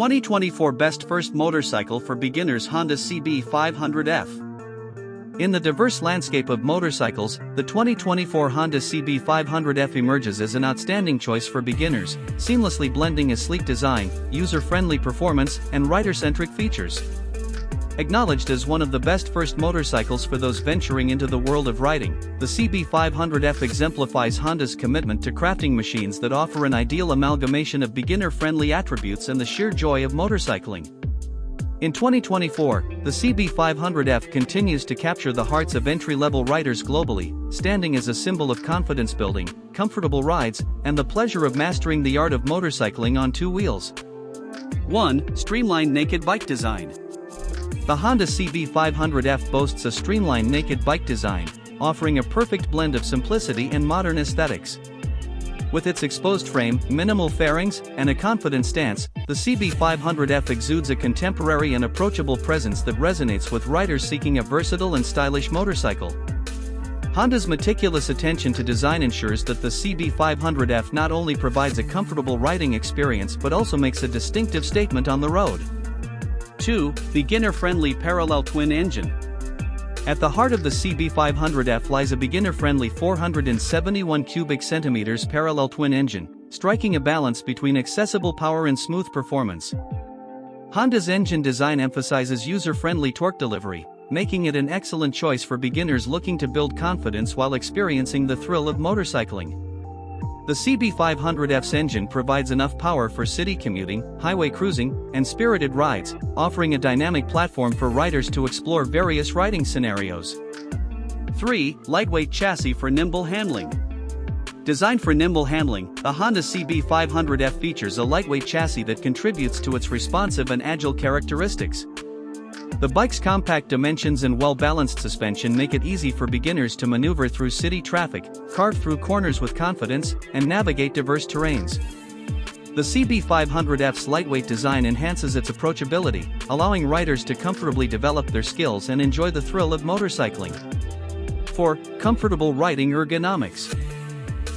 2024 Best First Motorcycle for Beginners Honda CB500F. In the diverse landscape of motorcycles, the 2024 Honda CB500F emerges as an outstanding choice for beginners, seamlessly blending a sleek design, user-friendly performance, and rider-centric features. Acknowledged as one of the best first motorcycles for those venturing into the world of riding, the CB500F exemplifies Honda's commitment to crafting machines that offer an ideal amalgamation of beginner-friendly attributes and the sheer joy of motorcycling. In 2024, the CB500F continues to capture the hearts of entry-level riders globally, standing as a symbol of confidence building, comfortable rides, and the pleasure of mastering the art of motorcycling on two wheels. 1. Streamlined naked bike design. The Honda CB500F boasts a streamlined naked bike design, offering a perfect blend of simplicity and modern aesthetics. With its exposed frame, minimal fairings, and a confident stance, the CB500F exudes a contemporary and approachable presence that resonates with riders seeking a versatile and stylish motorcycle. Honda's meticulous attention to design ensures that the CB500F not only provides a comfortable riding experience but also makes a distinctive statement on the road. 2. Beginner-friendly parallel twin engine. At the heart of the CB500F lies a beginner-friendly 471 cubic centimeters parallel twin engine, striking a balance between accessible power and smooth performance. Honda's engine design emphasizes user-friendly torque delivery, making it an excellent choice for beginners looking to build confidence while experiencing the thrill of motorcycling. The CB500F's engine provides enough power for city commuting, highway cruising, and spirited rides, offering a dynamic platform for riders to explore various riding scenarios. 3. Lightweight chassis for nimble handling. Designed for nimble handling, the Honda CB500F features a lightweight chassis that contributes to its responsive and agile characteristics. The bike's compact dimensions and well-balanced suspension make it easy for beginners to maneuver through city traffic, carve through corners with confidence, and navigate diverse terrains. The CB500F's lightweight design enhances its approachability, allowing riders to comfortably develop their skills and enjoy the thrill of motorcycling. 4. Comfortable riding ergonomics.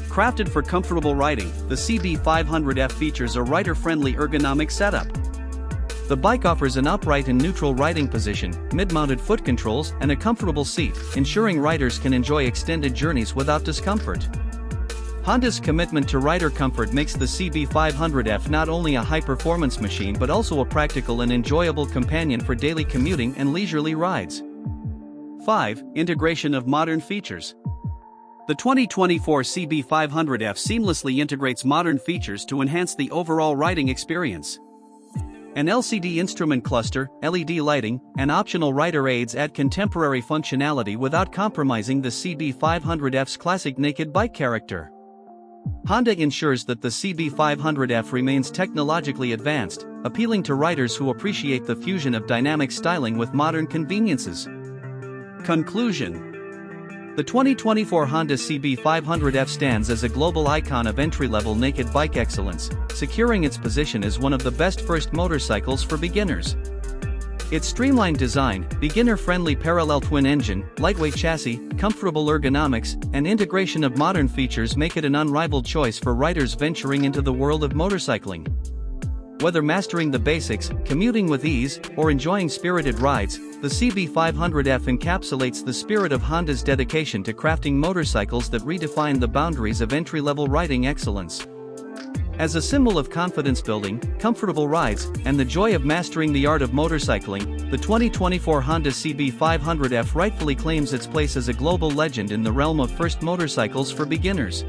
Crafted for comfortable riding, the CB500F features a rider-friendly ergonomic setup. The bike offers an upright and neutral riding position, mid-mounted foot controls, and a comfortable seat, ensuring riders can enjoy extended journeys without discomfort. Honda's commitment to rider comfort makes the CB500F not only a high-performance machine but also a practical and enjoyable companion for daily commuting and leisurely rides. 5. Integration of modern features. The 2024 CB500F seamlessly integrates modern features to enhance the overall riding experience. An LCD instrument cluster, LED lighting, and optional rider aids add contemporary functionality without compromising the CB500F's classic naked bike character. Honda ensures that the CB500F remains technologically advanced, appealing to riders who appreciate the fusion of dynamic styling with modern conveniences. Conclusion. The 2024 Honda CB500F stands as a global icon of entry-level naked bike excellence, securing its position as one of the best first motorcycles for beginners. Its streamlined design, beginner-friendly parallel twin engine, lightweight chassis, comfortable ergonomics, and integration of modern features make it an unrivaled choice for riders venturing into the world of motorcycling. Whether mastering the basics, commuting with ease, or enjoying spirited rides, the CB500F encapsulates the spirit of Honda's dedication to crafting motorcycles that redefine the boundaries of entry-level riding excellence. As a symbol of confidence building, comfortable rides, and the joy of mastering the art of motorcycling, the 2024 Honda CB500F rightfully claims its place as a global legend in the realm of first motorcycles for beginners.